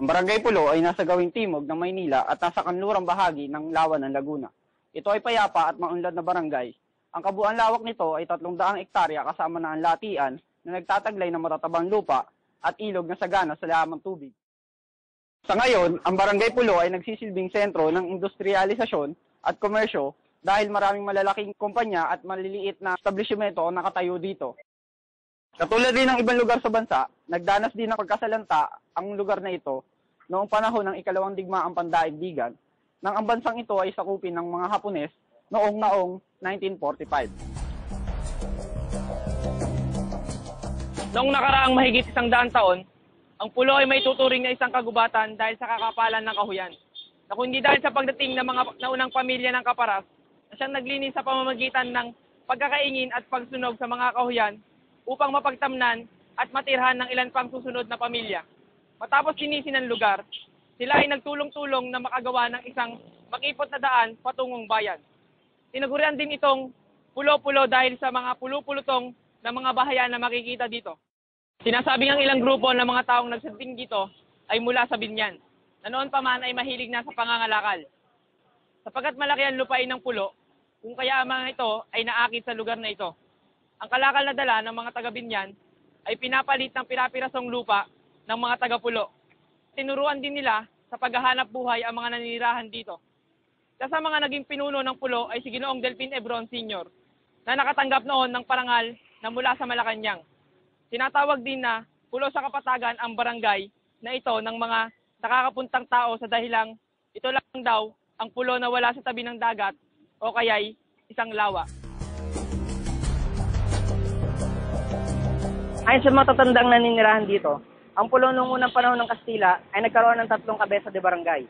Ang Barangay Pulo ay nasa gawing timog ng Maynila at nasa kanlurang bahagi ng Lawa ng Laguna. Ito ay payapa at maunlad na barangay. Ang kabuuan lawak nito ay 300 hektarya kasama na ang latian na nagtataglay ng matatabang lupa at ilog na sagana sa lamang tubig. Sa ngayon, ang Barangay Pulo ay nagsisilbing sentro ng industrialisasyon at komersyo dahil maraming malalaking kumpanya at maliliit na establishmento ang nakatayo dito. Katulad din ng ibang lugar sa bansa, nagdanas din ng pagkasalanta ang lugar na ito noong panahon ng ikalawang digmaang pandaigdigan nang ang bansang ito ay sakupin ng mga Hapones noong 1945. Noong nakaraang mahigit 100 taon, ang Pulo ay may tuturing na isang kagubatan dahil sa kakapalan ng kahuyan. Na kundi dahil sa pagdating ng mga naunang pamilya ng Kaparas na siyang naglinis sa pamamagitan ng pagkakaingin at pagsunog sa mga kahuyan upang mapagtamnan at matirhan ng ilan pang susunod na pamilya. Matapos linisin ang lugar, sila ay nagtulong-tulong na makagawa ng isang makipot na daan patungong bayan. Tinagurian din itong Pulo-Pulo dahil sa mga pulupulutong na mga bahayan na makikita dito. Sinasabi ng ilang grupo ng mga taong nagsiting dito ay mula sa Binyan, na noon pa man ay mahilig na sa pangangalakal. Sapagkat malaki ang lupain ng Pulo, kung kaya ang mga ito ay naakit sa lugar na ito. Ang kalakal na dala ng mga taga-Binyan ay pinapalit ng pirapirasong lupa ng mga taga-Pulo. Tinuruan din nila sa paghahanap buhay ang mga naninirahan dito. Sa mga naging pinuno ng Pulo ay si Ginoong Delpin Ebron Sr. na nakatanggap noon ng parangal na mula sa Malacanang. Tinatawag din na Pulo sa Kapatagan ang barangay na ito ng mga nakakapuntang tao sa dahilang ito lang daw ang pulo na wala sa tabi ng dagat o kaya'y isang lawa. Ayon sa matatandang naninirahan dito, ang Pulo noong unang panahon ng Kastila ay nagkaroon ng 3 kabesa de barangay.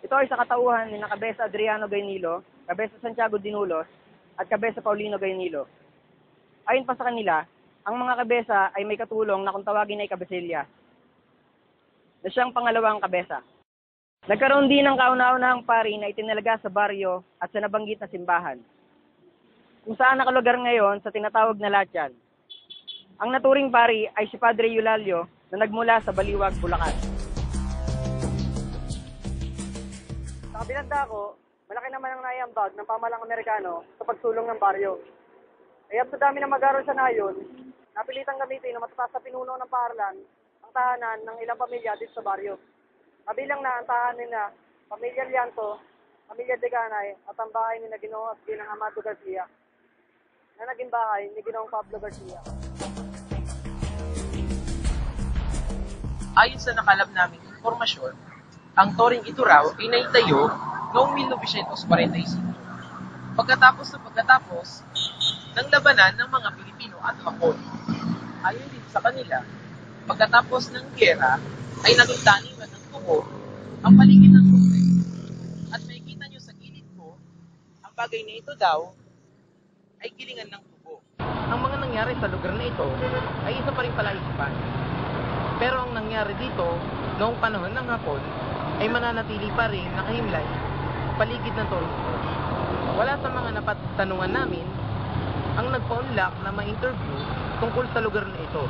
Ito ay sa katauhan ni Kabesa Adriano Gaynilo, Kabesa Santiago Dinulos, at Kabesa Paulino Gaynilo. Ayon pa sa kanila, ang mga kabesa ay may katulong na kung tawagin ay kabesilya, na siyang pangalawang kabesa. Nagkaroon din ng kauna-unahang pari na itinalaga sa baryo at sa nabanggit na simbahan, kung saan nakalugar ngayon sa tinatawag na Latyan. Ang naturing pari ay si Padre Eulalio na nagmula sa Baliwag, Bulacan. Sa kabilang dako, malaki naman ang naiambag ng pamahalang Amerikano sa pagsulong ng baryo. Kaya sa dami ng mag-aaral sa nayon, napilitang gamitin na matataas sa pinuno ng paaralan ang tahanan ng ilang pamilya dito sa baryo. Kabilang na ang tahanan na Pamilya Lianto, Pamilya Deganay at ang bahay ni Ginoong Ginang Amado Garcia na naging bahay ni Ginoong Pablo Garcia. Ayon sa nakalap naming informasyon, ang toring ito raw ay naitayo noong 1945. Pagkatapos ng labanan ng mga Pilipino at Hapon. Ayon din sa kanila, pagkatapos ng giyera ay naging taniman ng tubo ang paligid ng lugar. At makikita nyo sa gilid ko, ang bagay na ito daw ay gilingan ng tubo. Ang mga nangyari sa lugar na ito ay isa pa rin palaisipan. Pero ang nangyari dito noong panahon ng Hapon ay mananatili pa rin nakahimlay paligid ng toring ito. Wala sa mga napatanungan namin ang nagpaunlak na ma-interview tungkol sa lugar na ito.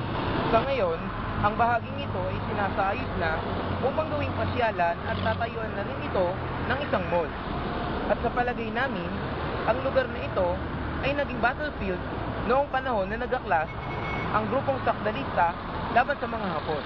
Sa ngayon, ang bahaging ito ay sinasaayos na upang gawing pasyalan at tatayuan na rin ito ng isang mall. At sa palagay namin, ang lugar na ito ay naging battlefield noong panahon na nagaklas ang grupong sakdalista laban sa mga Hapon.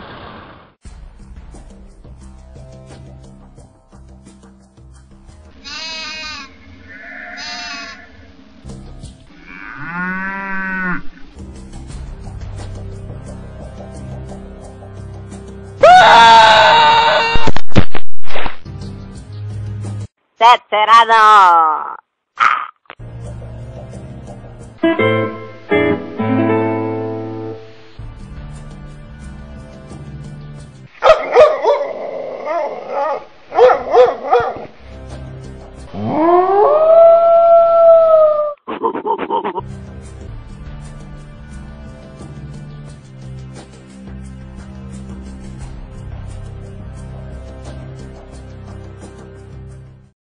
Set cerrado.